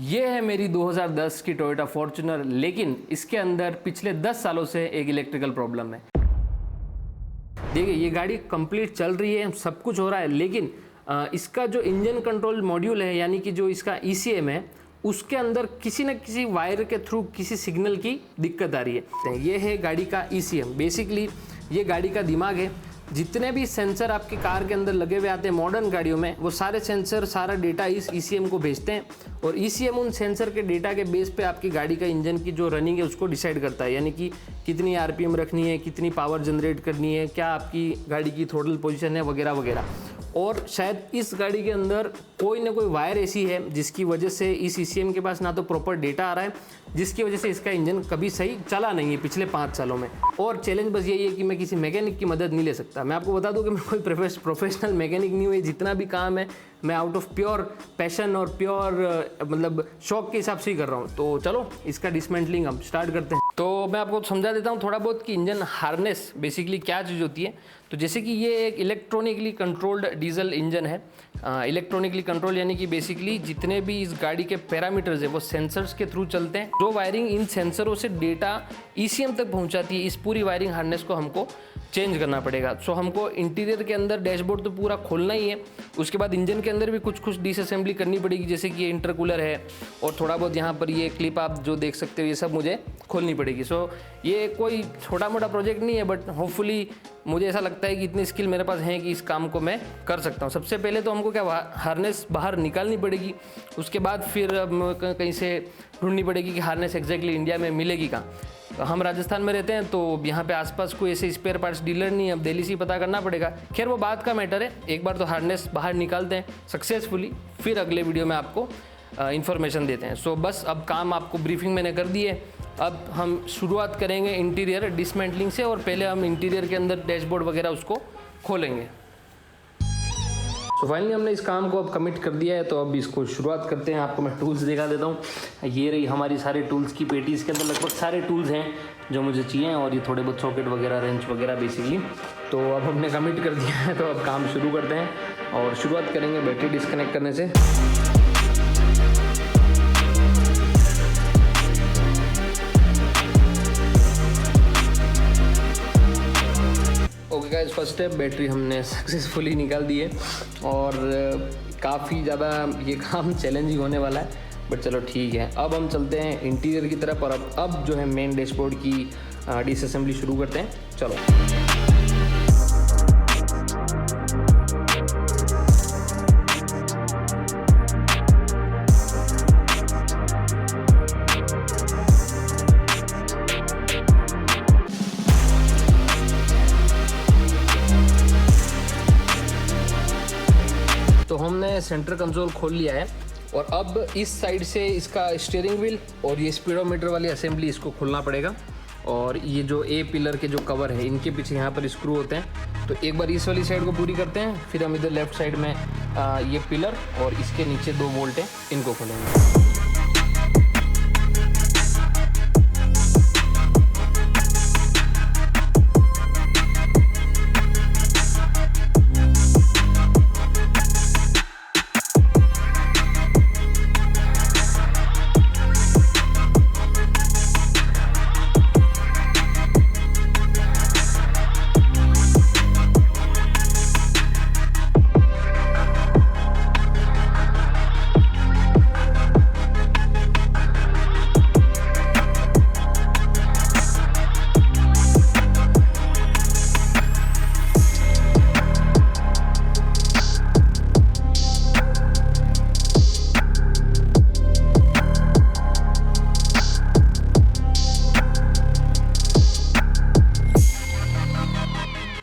ये है मेरी 2010 की टोयोटा फॉर्च्यूनर, लेकिन इसके अंदर पिछले 10 सालों से एक इलेक्ट्रिकल प्रॉब्लम है। देखिए ये गाड़ी कंप्लीट चल रही है, सब कुछ हो रहा है, लेकिन इसका जो इंजन कंट्रोल मॉड्यूल है, यानी कि जो इसका ECM है, उसके अंदर किसी न किसी वायर के थ्रू किसी सिग्नल की दिक्कत आ रही है। ये है गाड़ी का ECM। बेसिकली ये गाड़ी का दिमाग है। जितने भी सेंसर आपकी कार के अंदर लगे हुए आते हैं मॉडर्न गाड़ियों में, वो सारे सेंसर सारा डेटा इस ECM को भेजते हैं और ECM उन सेंसर के डेटा के बेस पे आपकी गाड़ी का इंजन की जो रनिंग है उसको डिसाइड करता है, यानी कि कितनी RPM रखनी है, कितनी पावर जनरेट करनी है, क्या आपकी गाड़ी की थ्रोटल पोजीशन है, वगैरह वगैरह। और शायद इस गाड़ी के अंदर कोई ना कोई वायर ऐसी है जिसकी वजह से इस ECM के पास ना तो प्रॉपर डेटा आ रहा है, जिसकी वजह से इसका इंजन कभी सही चला नहीं है पिछले 5 सालों में। और चैलेंज बस यही है कि मैं किसी मैकेनिक की मदद नहीं ले सकता। मैं आपको बता दूं कि मैं कोई प्रोफेशनल मैकेनिक नहीं हूँ। जितना भी काम है मैं आउट ऑफ प्योर पैशन और प्योर मतलब शौक के हिसाब से ही कर रहा हूँ। तो चलो इसका डिसमेंटलिंग हम स्टार्ट करते हैं। तो मैं आपको समझा देता हूँ थोड़ा बहुत कि इंजन हार्नेस बेसिकली क्या चीज़ होती है। तो जैसे कि ये एक इलेक्ट्रॉनिकली कंट्रोल्ड डीजल इंजन है। इलेक्ट्रॉनिकली कंट्रोल यानी कि बेसिकली जितने भी इस गाड़ी के पैरामीटर्स है वो सेंसर्स के थ्रू चलते हैं। जो वायरिंग इन सेंसरों से डेटा ECM तक पहुंचाती है, इस पूरी वायरिंग हार्नेस को हमको चेंज करना पड़ेगा। सो हमको इंटीरियर के अंदर डैशबोर्ड तो पूरा खोलना ही है, उसके बाद इंजन के अंदर भी कुछ डिसअसेंबली करनी पड़ेगी, जैसे कि ये इंटरकूलर है और थोड़ा बहुत यहाँ पर ये क्लिप आप जो देख सकते हो ये सब मुझे खोलनी पड़ेगी। सो ये कोई छोटा मोटा प्रोजेक्ट नहीं है, बट होपफुली मुझे ऐसा लगता है कि इतनी स्किल मेरे पास है कि इस काम को मैं कर सकता हूँ। सबसे पहले तो हमको क्या हार्नेस बाहर निकालनी पड़ेगी, उसके बाद फिर कहीं से ढूंढनी पड़ेगी कि हार्नेस एग्जैक्टली इंडिया में मिलेगी कहाँ। हम राजस्थान में रहते हैं तो यहाँ पे आसपास कोई ऐसे स्पेयर पार्ट्स डीलर नहीं है, अब दिल्ली से पता करना पड़ेगा। खैर वो बात का मैटर है। एक बार तो हार्नेस बाहर निकालते हैं सक्सेसफुली, फिर अगले वीडियो में आपको इन्फॉर्मेशन देते हैं। सो बस अब काम आपको ब्रीफिंग मैंने कर दी है। अब हम शुरुआत करेंगे इंटीरियर डिसमेंटलिंग से, और पहले हम इंटीरियर के अंदर डैशबोर्ड वगैरह उसको खोलेंगे। तो फाइनली हमने इस काम को अब कमिट कर दिया है, तो अब इसको शुरुआत करते हैं। आपको मैं टूल्स दिखा देता हूँ। ये रही हमारी सारे टूल्स की पेटी। इसके अंदर लगभग सारे टूल्स हैं जो मुझे चाहिए, और ये थोड़े बहुत सॉकेट वगैरह, रेंच वगैरह बेसिकली। तो अब हमने कमिट कर दिया है, तो अब काम शुरू करते हैं और शुरुआत करेंगे बैटरी डिस्कनेक्ट करने से। गाइस फर्स्ट स्टेप, बैटरी हमने सक्सेसफुली निकाल दी है और काफ़ी ज़्यादा ये काम चैलेंजिंग होने वाला है, बट चलो ठीक है। अब हम चलते हैं इंटीरियर की तरफ और अब जो है मेन डैशबोर्ड की डिसअसेंबली शुरू करते हैं। चलो तो हमने सेंटर कंसोल खोल लिया है और अब इस साइड से इसका स्टीयरिंग व्हील और ये स्पीडोमीटर वाली असेंबली इसको खोलना पड़ेगा। और ये जो A पिलर के जो कवर है इनके पीछे यहाँ पर स्क्रू होते हैं। तो एक बार इस वाली साइड को पूरी करते हैं, फिर हम इधर लेफ्ट साइड में ये पिलर और इसके नीचे 2 बोल्ट हैं, इनको खोलेंगे।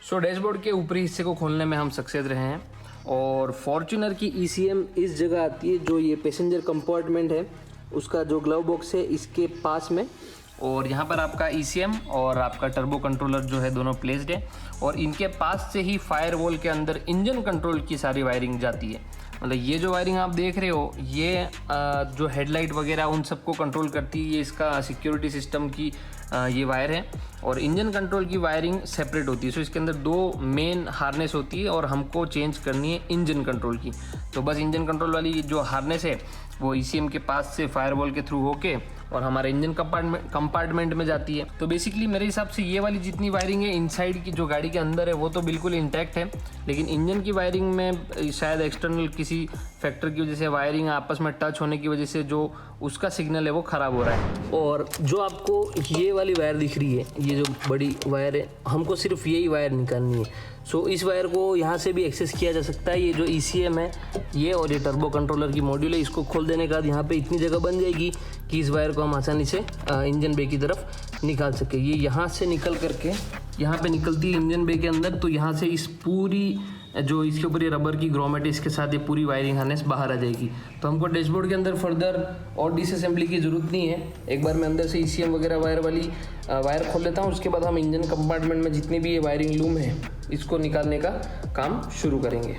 सो डैशबोर्ड के ऊपरी हिस्से को खोलने में हम सक्सेस रहे हैं और फॉर्च्यूनर की ECM इस जगह आती है, जो ये पैसेंजर कंपार्टमेंट है उसका जो ग्लव बॉक्स है इसके पास में, और यहाँ पर आपका ECM और आपका टर्बो कंट्रोलर जो है दोनों प्लेस्ड है, और इनके पास से ही फायरवॉल के अंदर इंजन कंट्रोल की सारी वायरिंग जाती है। मतलब ये जो वायरिंग आप देख रहे हो ये जो हेडलाइट वगैरह उन सबको कंट्रोल करती है, ये इसका सिक्योरिटी सिस्टम की ये वायर है और इंजन कंट्रोल की वायरिंग सेपरेट होती है। सो इसके अंदर 2 मेन हार्नेस होती है और हमको चेंज करनी है इंजन कंट्रोल की। तो बस इंजन कंट्रोल वाली जो हार्नेस है वो ECM के पास से फायरवॉल के थ्रू होके और हमारे इंजन कंपार्टमेंट में जाती है। तो बेसिकली मेरे हिसाब से ये वाली जितनी वायरिंग है इनसाइड की जो गाड़ी के अंदर है वो तो बिल्कुल इंटैक्ट है, लेकिन इंजन की वायरिंग में शायद एक्सटर्नल किसी फैक्टर की वजह से वायरिंग आपस में टच होने की वजह से जो उसका सिग्नल है वो ख़राब हो रहा है। और जो आपको ये वाली वायर दिख रही है, ये जो बड़ी वायर है, हमको सिर्फ यही वायर निकालनी है। सो इस वायर को यहाँ से भी एक्सेस किया जा सकता है। ये जो ECM है ये और ये टर्बो कंट्रोलर की मॉड्यूल है, इसको खोल देने के बाद यहाँ पे इतनी जगह बन जाएगी कि इस वायर को हम आसानी से इंजन बे की तरफ निकाल सके। ये यहाँ से निकल करके यहाँ पे निकलती है इंजन बे के अंदर, तो यहाँ से इस पूरी जो इसके ऊपर ये रबर की ग्रोमेट है इसके साथ ये पूरी वायरिंग हार्नेस बाहर आ जाएगी। तो हमको डैशबोर्ड के अंदर फर्दर और डिसअसेंबली की ज़रूरत नहीं है। एक बार मैं अंदर से ECM वगैरह वायर वाली वायर खोल लेता हूँ, उसके बाद हम इंजन कंपार्टमेंट में जितनी भी ये वायरिंग लूम है इसको निकालने का काम शुरू करेंगे।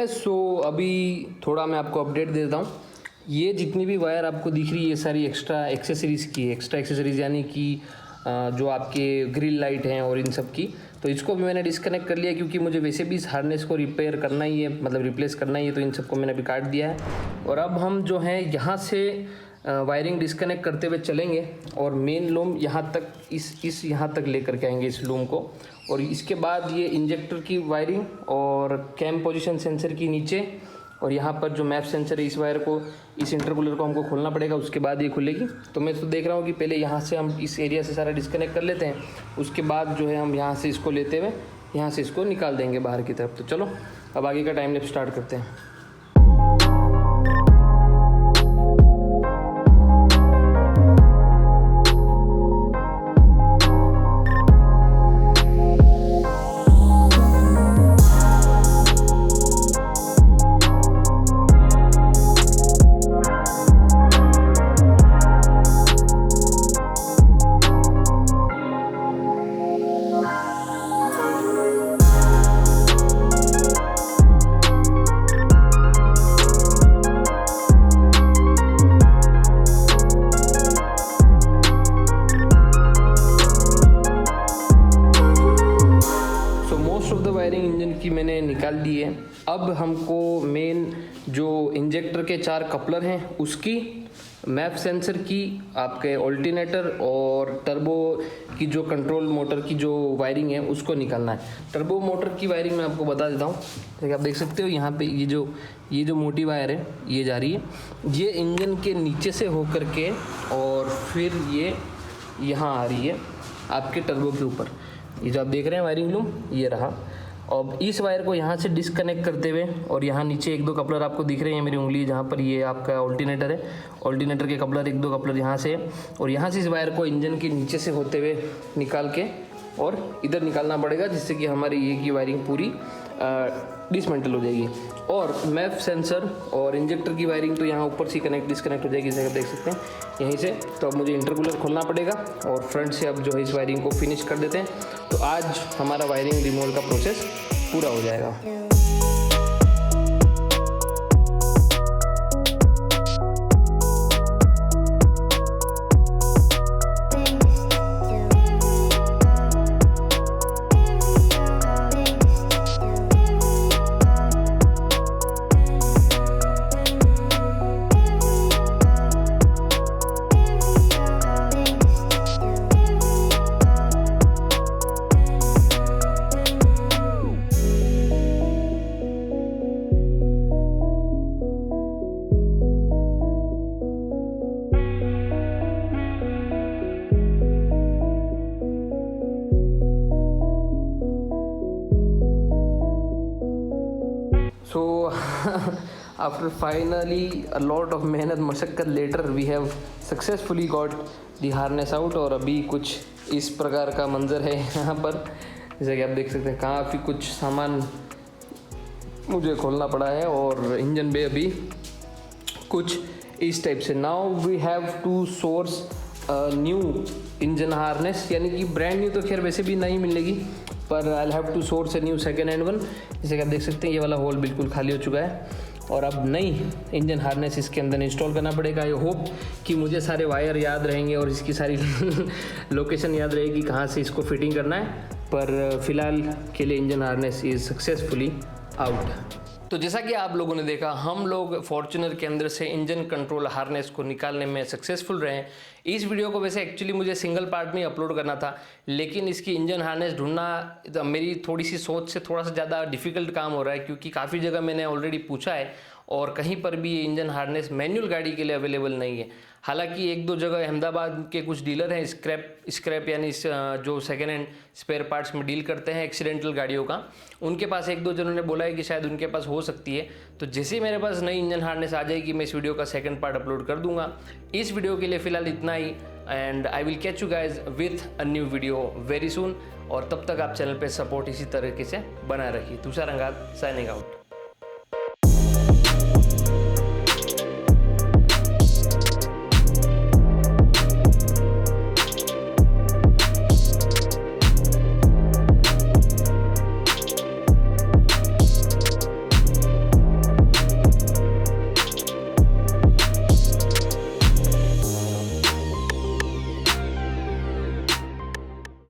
सो अभी थोड़ा मैं आपको अपडेट दे देता हूँ। ये जितनी भी वायर आपको दिख रही है ये सारी एक्स्ट्रा एक्सेसरीज़ की है। एक्स्ट्रा एक्सेसरीज़ यानी कि जो आपके ग्रिल लाइट हैं और इन सब की, तो इसको भी मैंने डिस्कनेक्ट कर लिया क्योंकि मुझे वैसे भी इस हार्नेस को रिपेयर करना ही है, मतलब रिप्लेस करना ही है। तो इन सबको मैंने अभी काट दिया है और अब हम जो है यहाँ से वायरिंग डिस्कनेक्ट करते हुए चलेंगे और मेन लूम यहाँ तक इस यहाँ तक लेकर के आएंगे इस लूम को। और इसके बाद ये इंजेक्टर की वायरिंग और कैम पोजीशन सेंसर की नीचे और यहाँ पर जो मैप सेंसर है इस वायर को, इस इंटरकूलर को हमको खोलना पड़ेगा, उसके बाद ये खुलेगी। तो मैं तो देख रहा हूँ कि पहले यहाँ से हम इस एरिया से सारा डिस्कनेक्ट कर लेते हैं, उसके बाद जो है हम यहाँ से इसको लेते हुए यहाँ से इसको निकाल देंगे बाहर की तरफ। तो चलो अब आगे का टाइम लैप्स स्टार्ट करते हैं। मैंने निकाल ली है। अब हमको मेन जो इंजेक्टर के 4 कपलर हैं उसकी, मैप सेंसर की, आपके ऑल्टरनेटर और टर्बो की जो कंट्रोल मोटर की जो वायरिंग है उसको निकालना है। टर्बो मोटर की वायरिंग मैं आपको बता देता हूँ। देखिए आप देख सकते हो यहाँ पे ये जो मोटी वायर है ये जा रही है, ये इंजन के नीचे से होकर के और फिर ये यहाँ आ रही है आपके टर्बो के ऊपर। ये जो आप देख रहे हैं वायरिंग लूम ये रहा। अब इस वायर को यहाँ से डिस्कनेक्ट करते हुए और यहाँ नीचे 1-2 कपलर आपको दिख रहे हैं मेरी उंगली जहाँ पर, ये आपका ऑल्टरनेटर है। ऑल्टरनेटर के कपलर 1-2 कपलर यहाँ से और यहाँ से इस वायर को इंजन के नीचे से होते हुए निकाल के और इधर निकालना पड़ेगा, जिससे कि हमारी ये की वायरिंग पूरी डिसमेंटल हो जाएगी। और मैप सेंसर और इंजेक्टर की वायरिंग तो यहाँ ऊपर से डिस्कनेक्ट हो जाएगी, जैसे आप देख सकते हैं यहीं से। तो अब मुझे इंटरकूलर खोलना पड़ेगा और फ्रंट से अब जो है इस वायरिंग को फिनिश कर देते हैं। तो आज हमारा वायरिंग रिमूवल का प्रोसेस पूरा हो जाएगा। after finally a lot of मेहनत मशक्क़त later we have successfully got the harness out। और अभी कुछ इस प्रकार का मंज़र है यहाँ पर, जैसे कि आप देख सकते हैं काफ़ी कुछ सामान मुझे खोलना पड़ा है और इंजन पे अभी कुछ इस टाइप से। Now we have to source new engine harness, यानी कि ब्रांड न्यू तो खैर वैसे भी नहीं मिलेगी, पर I have to source a new second hand one. जैसे कि आप देख सकते हैं ये वाला होल बिल्कुल खाली हो चुका है और अब नई इंजन हार्नेस इसके अंदर इंस्टॉल करना पड़ेगा। आई होप कि मुझे सारे वायर याद रहेंगे और इसकी सारी लोकेशन याद रहेगी कहाँ से इसको फिटिंग करना है, पर फिलहाल के लिए engine harness is successfully out. तो जैसा कि आप लोगों ने देखा, हम लोग फॉर्च्यूनर के अंदर से इंजन कंट्रोल हार्नेस को निकालने में सक्सेसफुल रहे। इस वीडियो को वैसे एक्चुअली मुझे सिंगल पार्ट में अपलोड करना था, लेकिन इसकी इंजन हार्नेस ढूंढना मेरी थोड़ी सी सोच से थोड़ा सा ज़्यादा डिफ़िकल्ट काम हो रहा है, क्योंकि काफ़ी जगह मैंने ऑलरेडी पूछा है और कहीं पर भी ये इंजन हार्नेस मैनुअल गाड़ी के लिए अवेलेबल नहीं है। हालांकि एक दो जगह अहमदाबाद के कुछ डीलर हैं स्क्रैप यानी जो सेकेंड हैंड स्पेयर पार्ट्स में डील करते हैं एक्सीडेंटल गाड़ियों का, उनके पास एक दो जनों ने बोला है कि शायद उनके पास हो सकती है। तो जैसे ही मेरे पास नई इंजन हार्नेस आ जाएगी मैं इस वीडियो का सेकंड पार्ट अपलोड कर दूंगा। इस वीडियो के लिए फ़िलहाल इतना ही, and I will catch you guys with a new video very soon. और तब तक आप चैनल पे सपोर्ट इसी तरीके से बनाए रखिए। तुषार अंगात साइनिंग आउट।